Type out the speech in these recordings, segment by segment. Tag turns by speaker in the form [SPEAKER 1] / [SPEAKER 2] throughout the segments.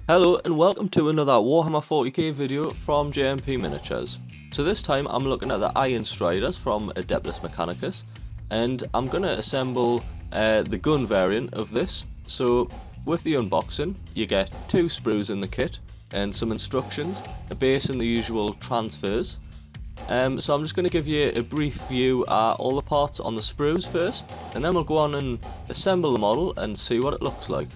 [SPEAKER 1] Hello and welcome to another Warhammer 40k video from GMP Miniatures. So this time I'm looking at the Ironstriders from Adeptus Mechanicus, and I'm going to assemble the gun variant of this. So with the unboxing you get 2 sprues in the kit and some instructions, a base and the usual transfers. So I'm just going to give you a brief view at all the parts on the sprues first, and then we'll go on and assemble the model and see what it looks like.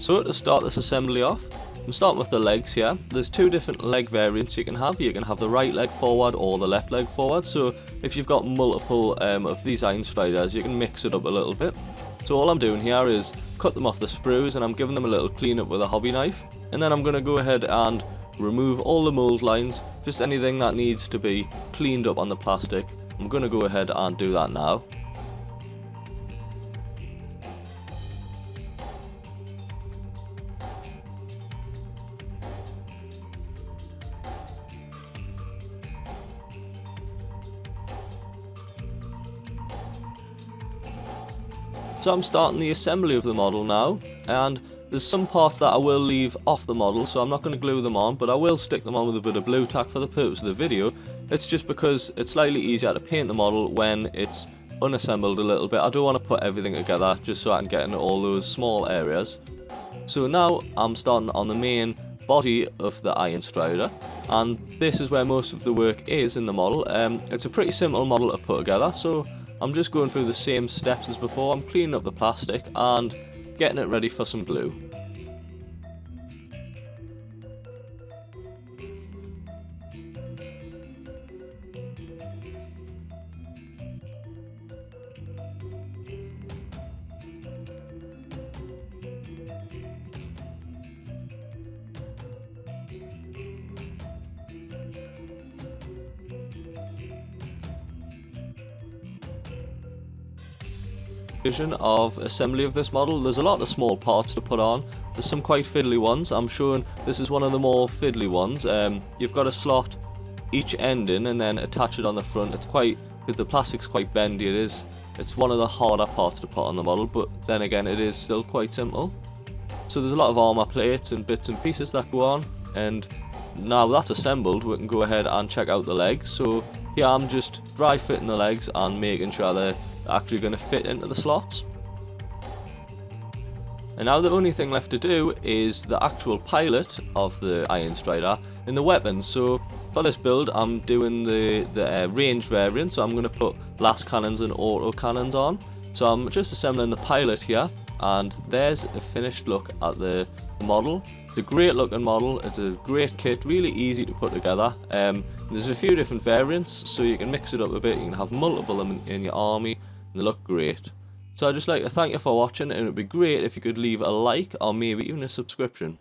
[SPEAKER 1] So to start this assembly off, I'm starting with the legs here. There's 2 different leg variants you can have. You can have the right leg forward or the left leg forward. So if you've got multiple of these Ironstriders, you can mix it up a little bit. So all I'm doing here is cut them off the sprues, and I'm giving them a little clean up with a hobby knife. And then I'm going to go ahead and remove all the mold lines, just anything that needs to be cleaned up on the plastic. I'm going to go ahead and do that now. So I'm starting the assembly of the model now, and there's some parts that I will leave off the model, so I'm not going to glue them on, but I will stick them on with a bit of blue tack for the purpose of the video. It's just because it's slightly easier to paint the model when it's unassembled a little bit. I don't want to put everything together just so I can get into all those small areas. So now I'm starting on the main body of the Ironstrider, and this is where most of the work is in the model. It's a pretty simple model to put together, so I'm just going through the same steps as before. I'm cleaning up the plastic and getting it ready for some glue. Of assembly of this model, there's a lot of small parts to put on. There's some quite fiddly ones. I'm showing this is one of the more fiddly ones. You've got to slot each end in and then attach it on the front. It's quite, because the plastic's quite bendy, it's one of the harder parts to put on the model, but then again it is still quite simple. So there's a lot of armor plates and bits and pieces that go on, and now that's assembled we can go ahead and check out the legs. So here I'm just dry fitting the legs and making sure they're actually going to fit into the slots. And now the only thing left to do is the actual pilot of the Ironstrider and the weapons. So for this build I'm doing the range variant, so I'm going to put blast cannons and auto cannons on. So I'm just assembling the pilot here, and there's a finished look at the model. It's a great looking model, it's a great kit, really easy to put together. There's a few different variants, so you can mix it up a bit. You can have multiple in your army, and they look great. So I'd just like to thank you for watching, and it would be great if you could leave a like or maybe even a subscription.